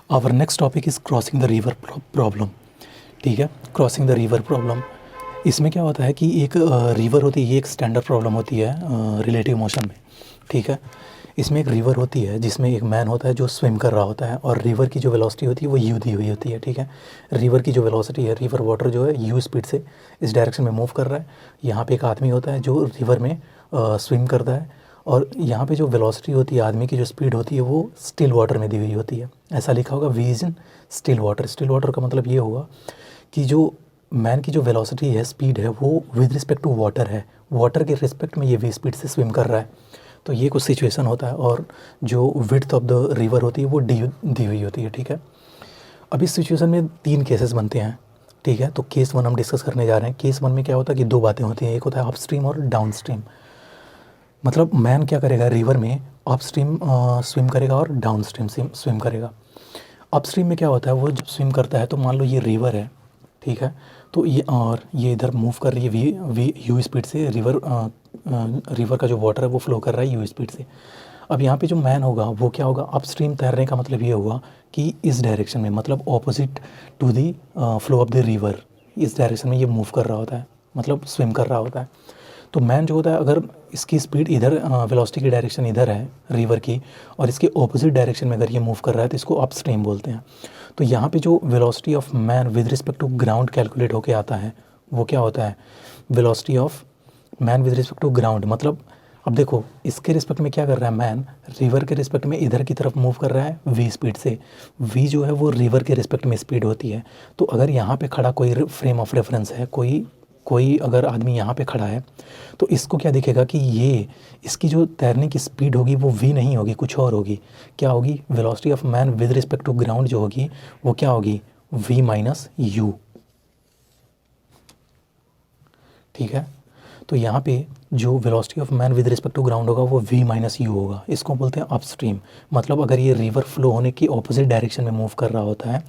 Our next topic is crossing the river problem. ठीक है, crossing the river problem. इसमें क्या होता है कि एक रिवर होती है, ये एक स्टैंडर्ड प्रॉब्लम होती है रिलेटिव मोशन में। ठीक है, इसमें एक रिवर होती है जिसमें एक मैन होता है जो स्विम कर रहा होता है, और रिवर की जो वेलोसिटी होती है वो यू दी हुई होती है। ठीक है, रिवर की जो वेलोसिटी है, रिवर वाटर जो है यू स्पीड से इस डायरेक्शन में मूव कर रहा है। यहाँ पे एक आदमी होता है जो रिवर में स्विम करता है, और यहाँ पे जो वेलोसिटी होती है, आदमी की जो स्पीड होती है वो स्टिल वाटर में दी हुई होती है। ऐसा लिखा होगा v is in still water. Still water का मतलब ये होगा कि जो मैन की जो वेलोसिटी है, स्पीड है, वो विद रिस्पेक्ट टू वाटर है, वाटर के रिस्पेक्ट में ये वी स्पीड से स्विम कर रहा है। तो ये कुछ सिचुएशन होता है, और जो विड्थ ऑफ द रिवर होती है वो दी हुई होती है। ठीक है, अब इस सिचुएशन में 3 केसेस बनते हैं। ठीक है, तो केस 1 हम डिस्कस करने जा रहे हैं। केस 1 में क्या होता है कि 2 बातें होती हैं, एक होता है अपस्ट्रीम और डाउनस्ट्रीम। मतलब मैन क्या करेगा, रिवर में अपस्ट्रीम स्विम करेगा और डाउनस्ट्रीम स्विम करेगा। अपस्ट्रीम में क्या होता है, वो जब स्विम करता है तो मान लो ये रिवर है। ठीक है, तो ये इधर मूव कर रही है वी वी यू स्पीड से। रिवर का जो वाटर है वो फ्लो कर रहा है यू स्पीड से। अब यहाँ पे जो मैन होगा वो क्या होगा, अपस्ट्रीम तैरने का मतलब ये हुआ कि इस डायरेक्शन में, मतलब opposite to the flow of the river, इस डायरेक्शन में ये मूव कर रहा होता है, मतलब स्विम कर रहा होता है। तो मैन जो होता है, अगर इसकी स्पीड इधर, वेलोसिटी की डायरेक्शन इधर है रिवर की, और इसके ऑपोजिट डायरेक्शन में अगर ये मूव कर रहा है तो इसको अपस्ट्रीम बोलते हैं। तो यहाँ पे जो velocity of man with respect to ground calculate होके आता है वो क्या होता है, velocity of man with respect to ground. मतलब अब देखो, इसके रिस्पेक्ट में क्या कर रहा है मैन, रिवर के रिस्पेक्ट में इधर की तरफ मूव कर रहा है वी स्पीड से। वी जो है वो रिवर के रिस्पेक्ट में स्पीड होती है। तो अगर यहाँ पे खड़ा कोई फ्रेम ऑफ रेफरेंस है, कोई कोई अगर आदमी यहाँ पे खड़ा है, तो इसको क्या दिखेगा कि ये इसकी जो तैरने की स्पीड होगी वो वी नहीं होगी, कुछ और होगी। क्या होगी, velocity of man with respect to ground जो होगी वो क्या होगी, वी माइनस यू। ठीक है, तो यहाँ पे जो velocity of man with respect to ground होगा वो वी माइनस यू होगा। इसको बोलते हैं अपस्ट्रीम। मतलब अगर ये रिवर फ्लो होने की ऑपोजिट डायरेक्शन में मूव कर रहा होता है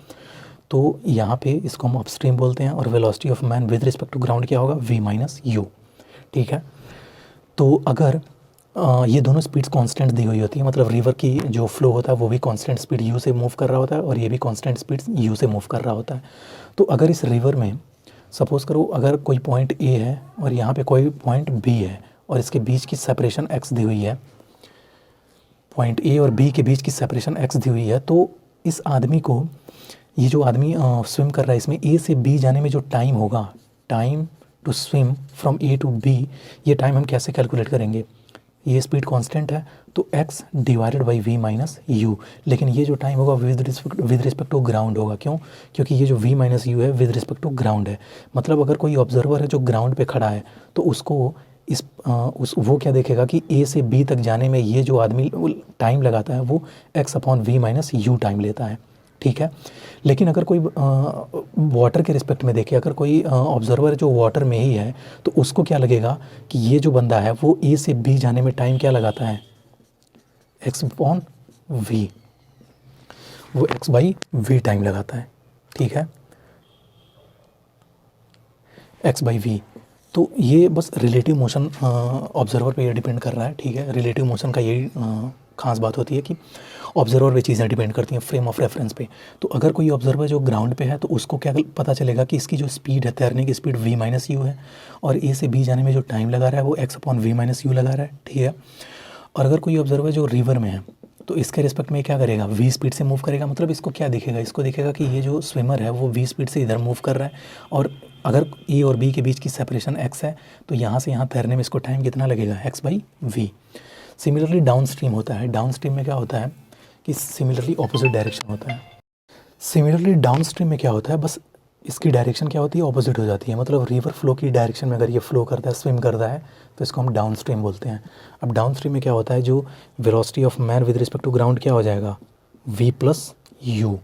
तो यहाँ पे इसको हम अपस्ट्रीम बोलते हैं, और velocity of man with respect to ground क्या होगा, वी माइनस यू। ठीक है, तो अगर ये दोनों स्पीड्स कांस्टेंट दी हुई होती है, मतलब रिवर की जो फ्लो होता है वो भी कांस्टेंट स्पीड यू से मूव कर रहा होता है, और ये भी कांस्टेंट स्पीड यू से मूव कर रहा होता है। तो अगर इस रिवर में सपोज़ करो अगर कोई पॉइंट ए है और यहाँ पे कोई पॉइंट बी है, और इसके बीच की सेपरेशन एक्स दी हुई है, पॉइंट ए और बी के बीच की सेपरेशन एक्स दी हुई है, तो इस आदमी को, ये जो आदमी स्विम कर रहा है, इसमें ए से बी जाने में जो टाइम होगा, time to swim from A to B, ये टाइम हम कैसे कैलकुलेट करेंगे, ये स्पीड कांस्टेंट है तो x divided by v minus you. लेकिन ये जो टाइम होगा विद रिस्पेक्ट टू ग्राउंड होगा। क्यों, क्योंकि ये जो v माइनस यू है विद रिस्पेक्ट टू ग्राउंड है। मतलब अगर कोई ऑब्जर्वर है जो ग्राउंड पे खड़ा है तो उसको वो क्या देखेगा कि a से b तक जाने में ये जो आदमी टाइम लगाता है वो x upon v minus u time लेता है। ठीक है, लेकिन अगर कोई वाटर के रिस्पेक्ट में देखे, अगर कोई ऑब्जर्वर जो वाटर में ही है तो उसको क्या लगेगा कि ये जो बंदा है वो ए से बी जाने में टाइम क्या लगाता है, एक्स अपॉन वी, वो एक्स बाई वी टाइम लगाता है। ठीक है, एक्स बाई वी। तो ये बस रिलेटिव मोशन ऑब्जर्वर पे ये डिपेंड कर रहा है। ठीक है, रिलेटिव मोशन का यही खास बात होती है कि ऑब्जर्वर पे चीज़ें डिपेंड करती हैं फ्रेम ऑफ रेफरेंस पे। तो अगर कोई ऑब्जर्वर जो ग्राउंड पे है तो उसको क्या पता चलेगा कि इसकी जो स्पीड है, तैरने की स्पीड वी माइनस यू है, और ए से बी जाने में जो टाइम लगा रहा है वो x upon v minus u लगा रहा है। ठीक है, और अगर कोई ऑब्जर्वर जो रिवर में है तो इसके रिस्पेक्ट में क्या करेगा, वी स्पीड से मूव करेगा। मतलब इसको क्या दिखेगा, इसको दिखेगा कि ये जो स्विमर है वो वी स्पीड से इधर मूव कर रहा है, और अगर ए और बी के बीच की सेपरेशन एक्स है तो यहाँ से यहाँ तैरने में इसको टाइम कितना लगेगा, x by v. Similarly downstream होता है। डाउन स्ट्रीम में क्या होता है कि सिमिलरली ऑपोजिट डायरेक्शन होता है। सिमिलरली डाउन स्ट्रीम में क्या होता है, बस इसकी डायरेक्शन क्या होती है, ऑपोजिट हो जाती है। मतलब रिवर फ्लो की डायरेक्शन में अगर ये फ्लो करता है, स्विम करता है, तो इसको हम डाउन स्ट्रीम बोलते हैं। अब डाउन स्ट्रीम में क्या होता है, जो velocity of man with respect to ground क्या हो जाएगा, v plus u.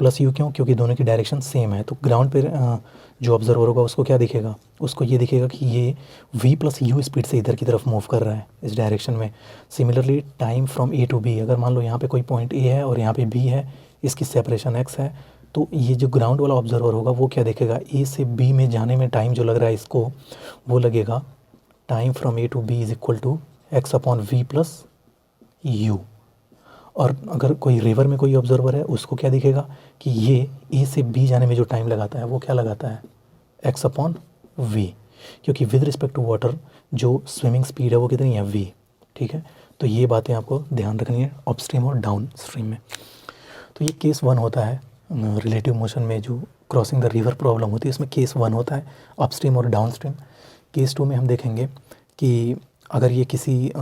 Plus u क्यों, क्योंकि दोनों की डायरेक्शन सेम है। तो ग्राउंड पे जो ऑब्जर्वर होगा उसको क्या दिखेगा, उसको ये दिखेगा कि ये v प्लस यू स्पीड से इधर की तरफ मूव कर रहा है इस डायरेक्शन में। Similarly time from A to B, अगर मान लो यहाँ पे कोई पॉइंट ए है और यहाँ पे बी है, इसकी सेपरेशन x है, तो ये जो ग्राउंड वाला ऑब्जर्वर होगा वो क्या देखेगा, ए से बी में जाने में टाइम जो लग रहा है इसको, वो लगेगा time from A to B is equal to x upon v plus u. और अगर कोई रिवर में कोई ऑब्जर्वर है उसको क्या दिखेगा कि ये ए से बी जाने में जो टाइम लगाता है वो क्या लगाता है, एक्स अपॉन वी, क्योंकि विद रिस्पेक्ट टू वाटर जो स्विमिंग स्पीड है वो कितनी है, वी। ठीक है, तो ये बातें आपको ध्यान रखनी है अपस्ट्रीम और डाउन स्ट्रीम में। तो ये केस 1 होता है रिलेटिव मोशन में जो क्रॉसिंग द रिवर प्रॉब्लम होती है, इसमें केस 1 होता है अपस्ट्रीम और डाउन स्ट्रीम। केस 2 में हम देखेंगे कि अगर ये किसी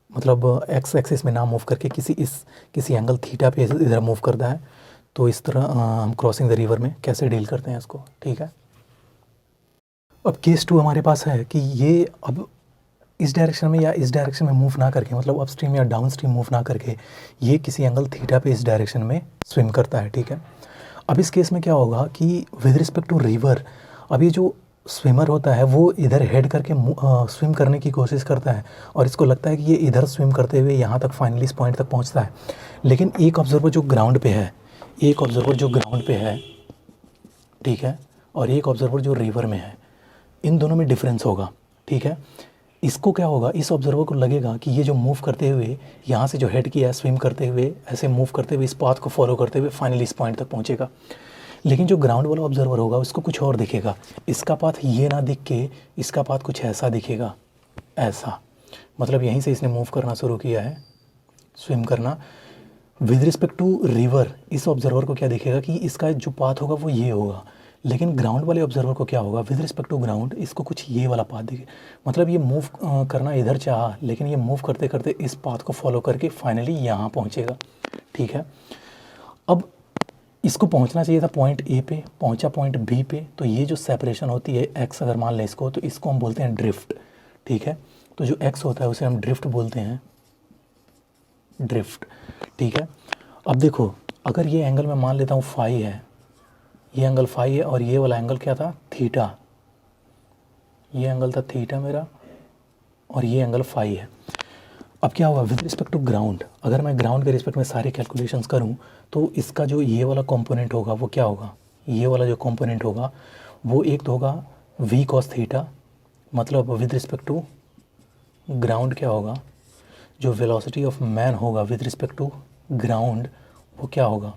मतलब एक्स एक्सिस में ना मूव करके किसी एंगल थीटा पे इधर मूव करता है, तो इस तरह हम क्रॉसिंग द रिवर में कैसे डील करते हैं इसको। ठीक है, अब केस 2 हमारे पास है कि ये अब इस डायरेक्शन में या इस डायरेक्शन में मूव ना करके, मतलब अपस्ट्रीम या डाउन स्ट्रीम मूव ना करके, ये किसी एंगल थीटा पे इस डायरेक्शन में स्विम करता है। ठीक है, अब इस केस में क्या होगा कि विद रिस्पेक्ट टू रिवर, अब ये जो स्विमर होता है वो इधर हेड करके स्विम करने की कोशिश करता है और इसको लगता है कि ये इधर स्विम करते हुए यहाँ तक फाइनली इस पॉइंट तक पहुँचता है। लेकिन एक ऑब्जर्वर जो ग्राउंड पे है, ठीक है, और एक ऑब्जर्वर जो रिवर में है, इन दोनों में डिफरेंस होगा। ठीक है, इसको क्या होगा, इस ऑब्जर्वर को लगेगा कि ये जो मूव करते हुए यहाँ से जो हेड किया है स्विम करते हुए, ऐसे मूव करते हुए इस पाथ को फॉलो करते हुए फाइनली इस पॉइंट तक पहुँचेगा। लेकिन जो ग्राउंड वाला ऑब्जर्वर होगा उसको कुछ और दिखेगा, इसका पाथ ये ना दिख के इसका पाथ कुछ ऐसा दिखेगा, ऐसा, मतलब यहीं से इसने मूव करना शुरू किया है, स्विम करना। विद रिस्पेक्ट टू रिवर इस ऑब्जर्वर को क्या दिखेगा कि इसका जो पाथ होगा वो ये होगा, लेकिन ग्राउंड वाले ऑब्जर्वर को क्या होगा, विद रिस्पेक्ट टू ग्राउंड इसको कुछ ये वाला पाथ दिखे, मतलब ये मूव करना इधर चाहा लेकिन ये मूव करते करते इस पाथ को फॉलो करके फाइनली यहाँ पहुँचेगा। ठीक है, अब इसको पहुंचना चाहिए था पॉइंट ए पे, पहुंचा पॉइंट बी पे, तो ये जो सेपरेशन होती है एक्स अगर मान लें इसको, तो इसको हम बोलते हैं ड्रिफ्ट। ठीक है, तो जो एक्स होता है उसे हम ड्रिफ्ट बोलते हैं, ड्रिफ्ट। ठीक है, अब देखो अगर ये एंगल मैं मान लेता हूँ फाई है, ये एंगल फाई है और ये वाला एंगल क्या था, थीटा, ये एंगल था थीटा मेरा और ये एंगल फाई है। अब क्या होगा विद रिस्पेक्ट टू ग्राउंड, अगर मैं ग्राउंड के रिस्पेक्ट में सारे कैलकुलेशंस करूं तो इसका जो ये वाला कंपोनेंट होगा वो क्या होगा, ये वाला जो कंपोनेंट होगा वो एक तो होगा v cos थीटा, मतलब विद रिस्पेक्ट टू ग्राउंड क्या होगा, जो वेलोसिटी ऑफ मैन होगा विद रिस्पेक्ट टू ग्राउंड वो क्या होगा,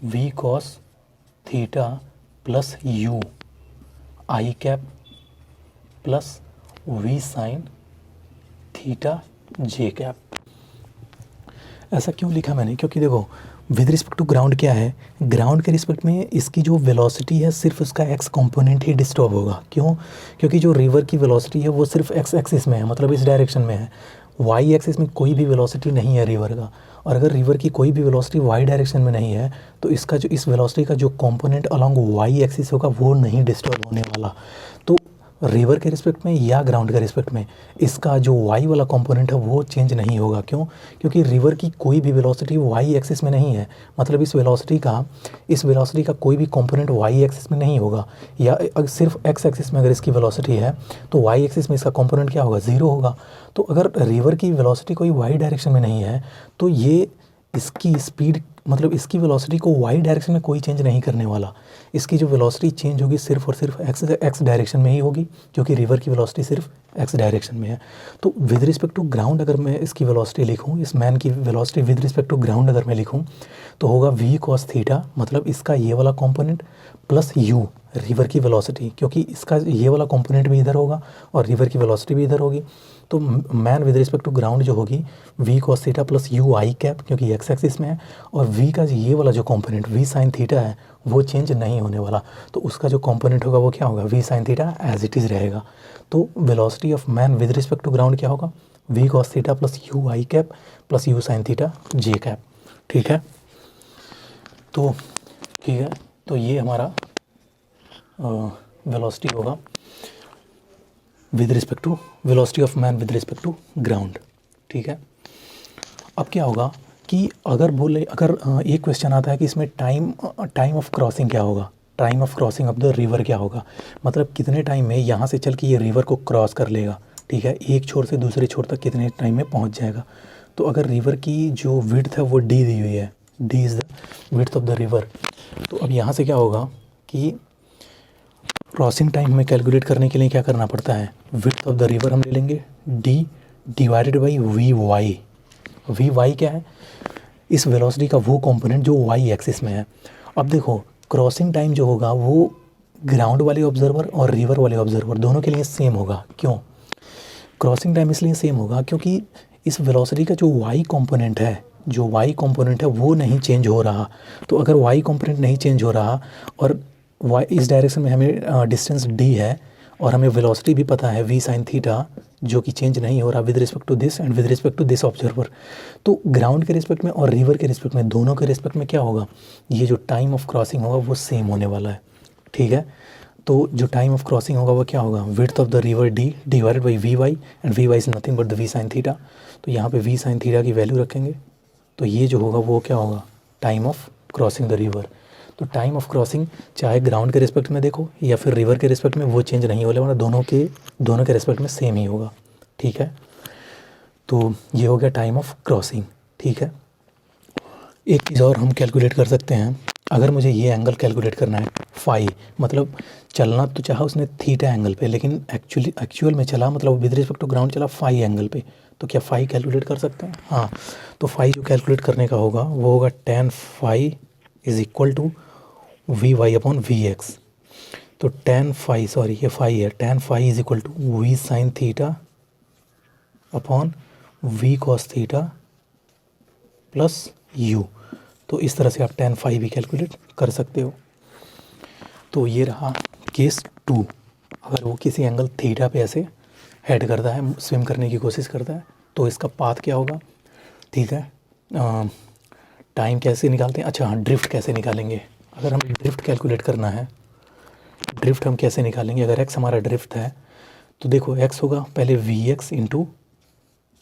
v cos theta plus u आई cap plus v sin theta J cap. ऐसा क्यों लिखा मैंने, क्योंकि देखो विद रिस्पेक्ट टू ग्राउंड क्या है, ग्राउंड के रिस्पेक्ट में इसकी जो वेलोसिटी है सिर्फ उसका एक्स कंपोनेंट ही डिस्टर्ब होगा। क्यों, क्योंकि जो रिवर की वेलोसिटी है वो सिर्फ एक्स एक्सिस में है, मतलब इस डायरेक्शन में है, वाई एक्सिस में कोई भी वेलोसिटी नहीं है रिवर का। और अगर रिवर की कोई भी वेलोसिटी वाई डायरेक्शन में नहीं है तो इसका जो इस वेलोसिटी का जो कंपोनेंट अलॉन्ग वाई एक्सिस होगा वो नहीं डिस्टर्ब होने वाला। तो रिवर के रिस्पेक्ट में या ग्राउंड के रिस्पेक्ट में इसका जो वाई वाला कंपोनेंट है वो चेंज नहीं होगा। क्यों, क्योंकि रिवर की कोई भी वेलोसिटी वाई एक्सिस में नहीं है, मतलब इस वेलोसिटी का कोई भी कंपोनेंट वाई एक्सिस में नहीं होगा, या अगर सिर्फ एक्स एक्सिस में अगर इसकी वेलोसिटी है तो वाई एक्सिस में इसका कंपोनेंट क्या होगा, ज़ीरो होगा। तो अगर रिवर की वेलोसिटी कोई वाई डायरेक्शन में नहीं है तो ये इसकी स्पीड, मतलब इसकी वेलोसिटी को वाई डायरेक्शन में कोई चेंज नहीं करने वाला, इसकी जो वेलोसिटी चेंज होगी सिर्फ और सिर्फ एक्स डायरेक्शन में ही होगी, क्योंकि रिवर की वेलोसिटी सिर्फ एक्स डायरेक्शन में है। तो विद रिस्पेक्ट टू ग्राउंड अगर मैं इसकी वेलोसिटी लिखूं, इस मैन की velocity with respect to ground अगर मैं लिखूं तो होगा v cos थीटा, मतलब इसका ये वाला कंपोनेंट प्लस u रिवर की वेलोसिटी, क्योंकि इसका ये वाला कंपोनेंट भी इधर होगा और रिवर की वेलोसिटी भी इधर होगी। तो man with respect to ground जो होगी v cos theta plus u आई कैप, क्योंकि एक्स एक्सिस में है, और v का ये वाला जो कंपोनेंट v sin थीटा है वो चेंज नहीं होने वाला, तो उसका जो कंपोनेंट होगा वो क्या होगा, v sin theta as it is रहेगा। तो velocity of man with respect to ground क्या होगा, v cos theta plus u आई cap plus u sin theta J cap. ठीक है, तो ठीक है, तो ये हमारा वेलोसिटी होगा with respect to velocity of man with respect to ground. ठीक है, अब क्या होगा कि अगर एक क्वेश्चन आता है कि इसमें टाइम ऑफ क्रॉसिंग क्या होगा, time of crossing of the river क्या होगा, मतलब कितने टाइम में यहाँ से चल के ये रिवर को क्रॉस कर लेगा। ठीक है, एक छोर से दूसरे छोर तक कितने टाइम में पहुँच जाएगा। तो अगर रिवर की जो विड्थ है वो डी दी हुई है, D is the width of the river, तो अब यहाँ से क्या होगा कि क्रॉसिंग टाइम में कैलकुलेट करने के लिए क्या करना पड़ता है, विड्थ ऑफ द रिवर हम ले लेंगे d divided by v y क्या है, इस वेलोसिटी का वो कंपोनेंट जो वाई एक्सिस में है। अब देखो क्रॉसिंग टाइम जो होगा वो ग्राउंड वाले ऑब्जर्वर और रिवर वाले ऑब्जर्वर दोनों के लिए सेम होगा। क्यों क्रॉसिंग टाइम इसलिए सेम होगा क्योंकि इस वेलोसिटी का जो वाई कंपोनेंट है, जो वाई कंपोनेंट है वो नहीं चेंज हो रहा। तो अगर वाई कंपोनेंट नहीं चेंज हो रहा और वाई इस डायरेक्शन में हमें डिस्टेंस डी है और हमें वेलोसिटी भी पता है v sin थीटा जो कि चेंज नहीं हो रहा with respect to this and with respect to this observer, तो ग्राउंड के रिस्पेक्ट में और रिवर के रिस्पेक्ट में दोनों के रिस्पेक्ट में क्या होगा, ये जो टाइम ऑफ क्रॉसिंग होगा वो सेम होने वाला है। ठीक है, तो जो टाइम ऑफ क्रॉसिंग होगा वो क्या होगा, width of the river d divided by v y and v y is nothing but the v sine theta. तो यहाँ पे वी साइन थीटा की वैल्यू रखेंगे तो ये जो होगा वो क्या होगा, time of crossing the river. तो टाइम ऑफ क्रॉसिंग चाहे ग्राउंड के रिस्पेक्ट में देखो या फिर रिवर के रिस्पेक्ट में वो चेंज नहीं होने वाला, दोनों के रिस्पेक्ट में सेम ही होगा। ठीक है, तो ये हो गया टाइम ऑफ क्रॉसिंग। ठीक है, एक चीज़ और हम कैलकुलेट कर सकते हैं, अगर मुझे ये एंगल कैलकुलेट करना है फाई, मतलब चलना तो चाहा उसने थीटा एंगल पे लेकिन एक्चुअल में चला मतलब विद रिस्पेक्ट टू ग्राउंड चला फाई एंगल पे, तो क्या फाई कैलकुलेट कर सकते हैं? हाँ, तो फाई जो कैलकुलेट करने का होगा वो होगा tan phi is equal to v y upon v x. तो tan फाई, सॉरी ये फाई है, tan phi is equal to v sine theta upon v cos theta plus u. तो इस तरह से आप tan फाई भी कैलकुलेट कर सकते हो। तो ये रहा केस 2, अगर वो किसी एंगल थीटा पे ऐसे हेड करता है, स्विम करने की कोशिश करता है, तो इसका पाथ क्या होगा। ठीक है, टाइम कैसे निकालते हैं, अच्छा हाँ, ड्रिफ्ट कैसे निकालेंगे। अगर हमें ड्रिफ्ट कैलकुलेट करना है, ड्रिफ्ट हम कैसे निकालेंगे, अगर x हमारा ड्रिफ्ट है तो देखो x होगा पहले वी एक्स इंटू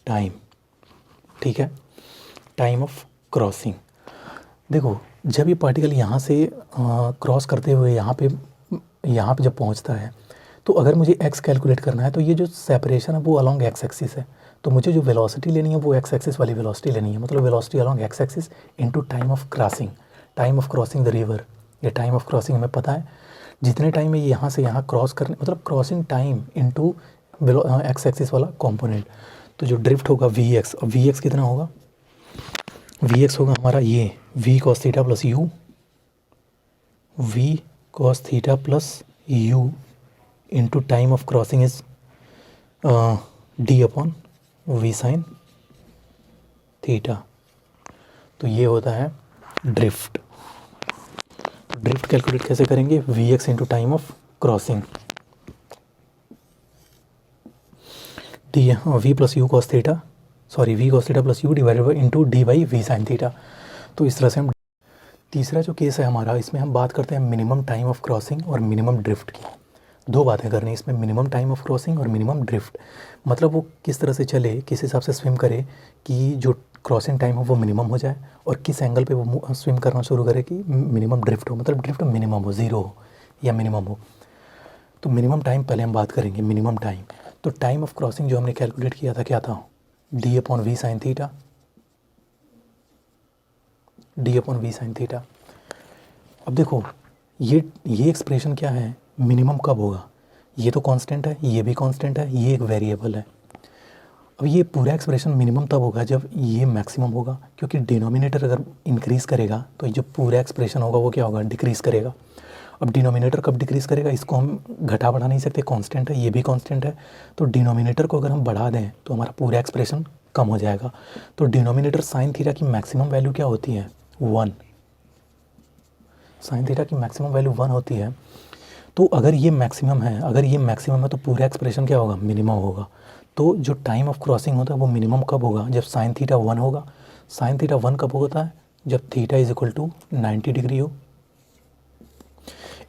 टाइम। ठीक है, टाइम ऑफ क्रॉसिंग। देखो जब ये पार्टिकल यहाँ से क्रॉस करते हुए यहाँ पे जब पहुँचता है, तो अगर मुझे x कैलकुलेट करना है तो ये जो सेपरेशन है वो अलॉन्ग x एक्सिस है, तो मुझे जो वेलोसिटी लेनी है वो x एक्सिस वाली वेलोसिटी लेनी है, मतलब velocity along x axis into time of crossing, time of crossing the river. ये टाइम ऑफ क्रॉसिंग हमें पता है, जितने टाइम में ये यहाँ से यहाँ क्रॉस करने मतलब crossing time into x axis वाला कंपोनेंट। तो जो ड्रिफ्ट होगा वी एक्स, और वी एक्स कितना होगा, वी एक्स होगा हमारा ये v cos theta plus u, v cos theta plus u into time of crossing is d upon v sine theta. तो ये होता है ड्रिफ्ट। ड्रिफ्ट कैलकुलेट कैसे करेंगे, v x into time of crossing d v plus u cos theta, sorry we cos theta plus u divided by into d by v sine theta. तो इस तरह से हम तीसरा जो केस है हमारा, इसमें हम बात करते हैं मिनिमम टाइम ऑफ क्रॉसिंग और मिनिमम ड्रिफ्ट की। दो बातें करनी है इसमें, मिनिमम टाइम ऑफ क्रॉसिंग और मिनिमम ड्रिफ्ट, मतलब वो किस तरह से चले, किस हिसाब से स्विम करे कि जो क्रॉसिंग टाइम हो वो मिनिमम हो जाए, और किस एंगल पे वो स्विम करना शुरू करे कि मिनिमम ड्रिफ्ट हो, मतलब ड्रिफ्ट मिनिमम हो, ज़ीरो हो या मिनिमम हो। तो मिनिमम टाइम पहले हम बात करेंगे, मिनिमम टाइम। तो टाइम ऑफ क्रॉसिंग जो हमने कैलकुलेट किया था क्या था, d upon v sine theta, d upon v sine theta. अब देखो ये एक्सप्रेशन क्या है, मिनिमम कब होगा, ये तो कांस्टेंट है, ये भी कांस्टेंट है, ये एक वेरिएबल है। अब ये पूरा एक्सप्रेशन मिनिमम तब होगा जब ये मैक्सिमम होगा, क्योंकि डिनोमिनेटर अगर इंक्रीज़ करेगा तो जो पूरा एक्सप्रेशन होगा वो क्या होगा, डिक्रीज़ करेगा। अब डिनोमिनेटर कब डिक्रीज़ करेगा, इसको हम घटा बढ़ा नहीं सकते, कांस्टेंट है, ये भी कांस्टेंट है। तो डिनोमिनेटर को अगर हम बढ़ा दें तो हमारा पूरा एक्सप्रेशन कम हो जाएगा। तो डिनोमिनेटर साइन थीटा की मैक्सिमम वैल्यू क्या होती है, 1। साइन थीटा की मैक्सिमम वैल्यू 1 होती है। तो अगर ये मैक्सिमम है, तो पूरा एक्सप्रेशन क्या होगा, मिनिमम होगा। तो जो टाइम ऑफ क्रॉसिंग होता है वो मिनिमम कब होगा, जब साइन थीटा 1 होगा। साइन थीटा 1 कब होता है, जब theta is equal to 90 degree हो।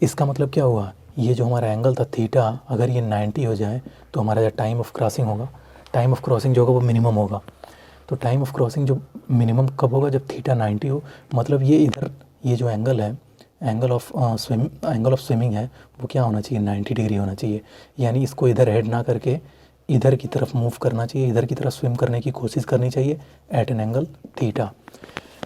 इसका मतलब क्या हुआ, ये जो हमारा एंगल था थीटा, अगर ये 90 हो जाए तो हमारा जो टाइम ऑफ क्रॉसिंग होगा, टाइम ऑफ क्रॉसिंग जो होगा वो मिनिमम होगा। तो टाइम ऑफ क्रॉसिंग जो मिनिमम कब होगा, जब थीटा 90 हो। मतलब ये इधर ये जो एंगल है, एंगल ऑफ स्विमिंग है, वो क्या होना चाहिए, 90 डिग्री होना चाहिए। यानी इसको इधर हेड ना करके इधर की तरफ मूव करना चाहिए, इधर की तरफ स्विम करने की कोशिश करनी चाहिए एट एन एंगल थीटा।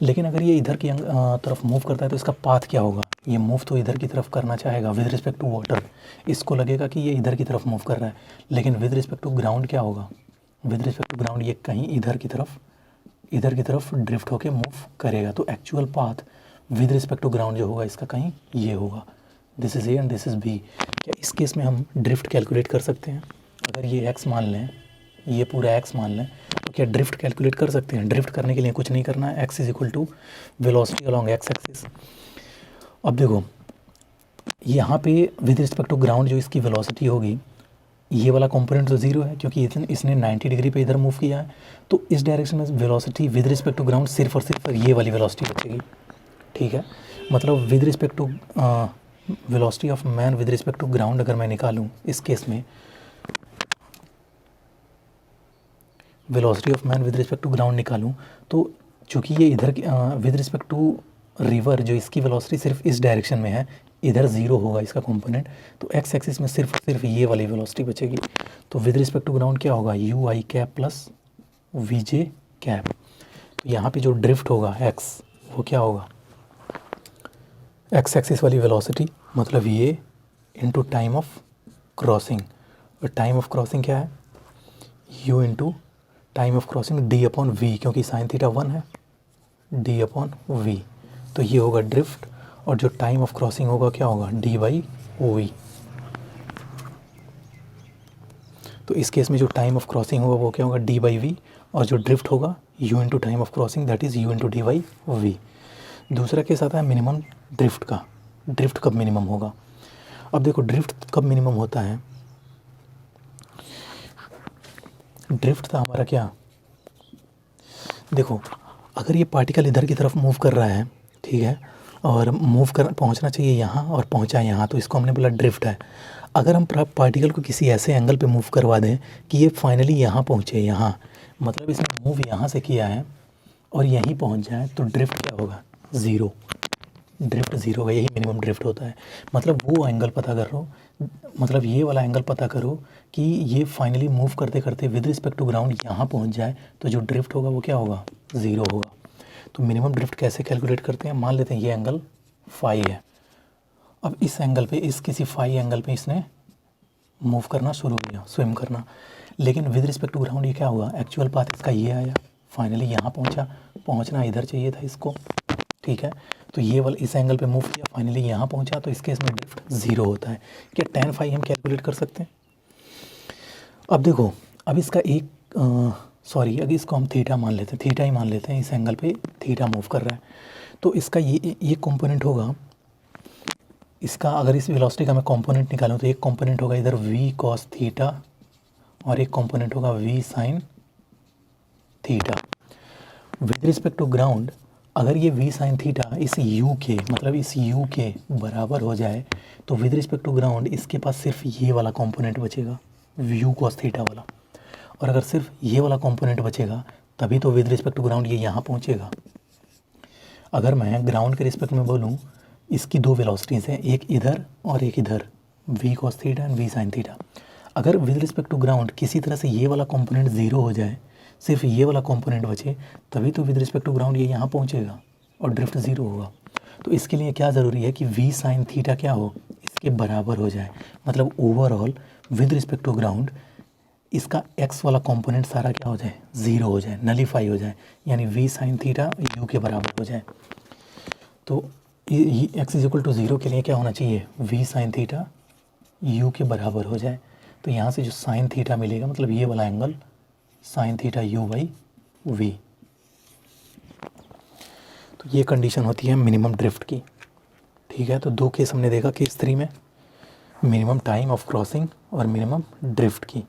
लेकिन अगर ये इधर की तरफ मूव करता है तो इसका पाथ क्या होगा, ये मूव तो इधर की तरफ करना चाहेगा विद रिस्पेक्ट टू वाटर। इसको लगेगा कि ये इधर की तरफ मूव कर रहा है, लेकिन विद रिस्पेक्ट टू ग्राउंड क्या होगा, विद रिस्पेक्ट टू ग्राउंड ये कहीं इधर की तरफ इधर की तरफ ड्रिफ्ट होके मूव करेगा। तो actual path with respect to ground जो होगा इसका कहीं ये होगा, this is A and this is B. क्या इस केस में हम ड्रिफ्ट कैलकुलेट कर सकते हैं? अगर ये एक्स मान लें, ये पूरा एक्स मान लें, तो क्या ड्रिफ्ट कैलकुलेट कर सकते हैं? ड्रिफ्ट करने के लिए कुछ नहीं करना है, x is equal to velocity along x axis. अब देखो यहाँ पे विद रिस्पेक्ट टू ग्राउंड जो इसकी वेलोसिटी होगी, ये वाला कंपोनेंट तो ज़ीरो है क्योंकि इसने 90 डिग्री पे इधर मूव किया है। तो इस डायरेक्शन में velocity with respect to ground सिर्फ और सिर्फ ये वाली वेलोसिटी बचेगी, ठीक है। मतलब with respect to velocity of man with respect to ground अगर मैं निकालूँ इस केस में, velocity of man with respect to ground निकालूँ, तो चूँकि ये इधर विद रिस्पेक्ट टू रिवर जो इसकी वेलोसिटी सिर्फ इस डायरेक्शन में है, इधर ज़ीरो होगा इसका कंपोनेंट, तो एक्स एक्सिस में सिर्फ ये वाली वेलोसिटी बचेगी। तो विद रिस्पेक्ट टू ग्राउंड क्या होगा, u i cap plus v j cap. तो यहाँ पे जो ड्रिफ्ट होगा एक्स, वो क्या होगा, एक्स एक्सिस वाली वेलोसिटी मतलब ये इनटू टाइम ऑफ क्रॉसिंग। और टाइम ऑफ क्रॉसिंग क्या है, u into time of crossing d upon v, क्योंकि साइन थीटा 1 है, डी अपॉन वी। तो ये होगा ड्रिफ्ट, और जो टाइम ऑफ क्रॉसिंग होगा क्या होगा, डी बाई ओ वी। तो इस केस में जो टाइम ऑफ क्रॉसिंग होगा वो क्या होगा, डी बाई वी, और जो ड्रिफ्ट होगा u into time of crossing that is u into d by v. दूसरा केस आता है मिनिमम ड्रिफ्ट का। ड्रिफ्ट कब मिनिमम होगा? अब देखो ड्रिफ्ट कब मिनिमम होता है, ड्रिफ्ट था हमारा क्या, देखो अगर ये पार्टिकल इधर की तरफ मूव कर रहा है, ठीक है, और पहुंचना चाहिए यहाँ और पहुंचा यहाँ, तो इसको हमने बोला ड्रिफ्ट है। अगर हम पार्टिकल को किसी ऐसे एंगल पे मूव करवा दें कि ये फाइनली यहाँ पहुँचे, यहाँ मतलब इसने मूव यहाँ से किया है और यहीं पहुँच जाए, तो ड्रिफ्ट क्या होगा, ज़ीरो। ड्रिफ्ट ज़ीरो का यही मिनिमम ड्रिफ्ट होता है। मतलब वो एंगल पता कर लो, मतलब ये वाला एंगल पता करो कि ये फाइनली मूव करते करते विद रिस्पेक्ट टू ग्राउंड यहाँ पहुँच जाए, तो जो ड्रिफ्ट होगा वो क्या होगा, ज़ीरो होगा। तो मिनिमम ड्रिफ्ट कैसे कैलकुलेट करते हैं, मान लेते हैं ये एंगल फाई है। अब इस एंगल पे, इस किसी फाई एंगल पे इसने मूव करना शुरू किया, स्विम करना, लेकिन विद रिस्पेक्ट टू ग्राउंड ये क्या हुआ, एक्चुअल पाथ इसका ये आया, फाइनली यहाँ पहुँचा, पहुँचना इधर चाहिए था इसको, ठीक है। तो ये वाला इस एंगल पे मूव किया, फाइनली यहाँ पहुँचा, तो इस केस में ड्रिफ्ट ज़ीरो होता है। क्या tan फाई हम कैलकुलेट कर सकते हैं? अब देखो, अब इसका एक अगर इसको हम थीटा मान लेते हैं, थीटा ही मान लेते हैं, इस एंगल पे थीटा मूव कर रहा है, तो इसका ये कंपोनेंट होगा इसका, अगर इस वेलोसिटी का मैं कंपोनेंट निकालूं तो एक कंपोनेंट होगा इधर v cos थीटा और एक कंपोनेंट होगा v sin theta. With respect to ground अगर ये v sin थीटा इस u के, मतलब इस u के बराबर हो जाए, तो विद रिस्पेक्ट टू ग्राउंड इसके पास सिर्फ ये वाला कंपोनेंट बचेगा, u cos थीटा वाला। और अगर सिर्फ ये वाला कंपोनेंट बचेगा तभी तो विद रिस्पेक्ट टू ग्राउंड ये यहाँ पहुँचेगा। अगर मैं ग्राउंड के रिस्पेक्ट में बोलूँ, इसकी दो वेलोसिटीज़ हैं, एक इधर और एक इधर, v cos theta and v sin theta. अगर विद रिस्पेक्ट टू ग्राउंड किसी तरह से ये वाला कंपोनेंट ज़ीरो हो जाए, सिर्फ ये वाला कंपोनेंट बचे, तभी तो विद रिस्पेक्ट टू ग्राउंड ये यहाँ पहुँचेगा और ड्रिफ्ट ज़ीरो होगा। तो इसके लिए क्या ज़रूरी है कि v sin थीटा क्या हो, इसके बराबर हो जाए। मतलब overall with respect to ground इसका x वाला कंपोनेंट सारा क्या हो जाए, ज़ीरो हो जाए, नलीफाई हो जाए, यानी v sin थीटा u के बराबर हो जाए। तो x is equal to zero के लिए क्या होना चाहिए, v sin थीटा u के बराबर हो जाए। तो यहाँ से जो sin थीटा मिलेगा, मतलब ये वाला angle sin theta u by v। तो ये कंडीशन होती है मिनिमम ड्रिफ्ट की, ठीक है। तो दो केस हमने देखा, केस 3 में मिनिमम टाइम ऑफ क्रॉसिंग और मिनिमम ड्रिफ्ट की।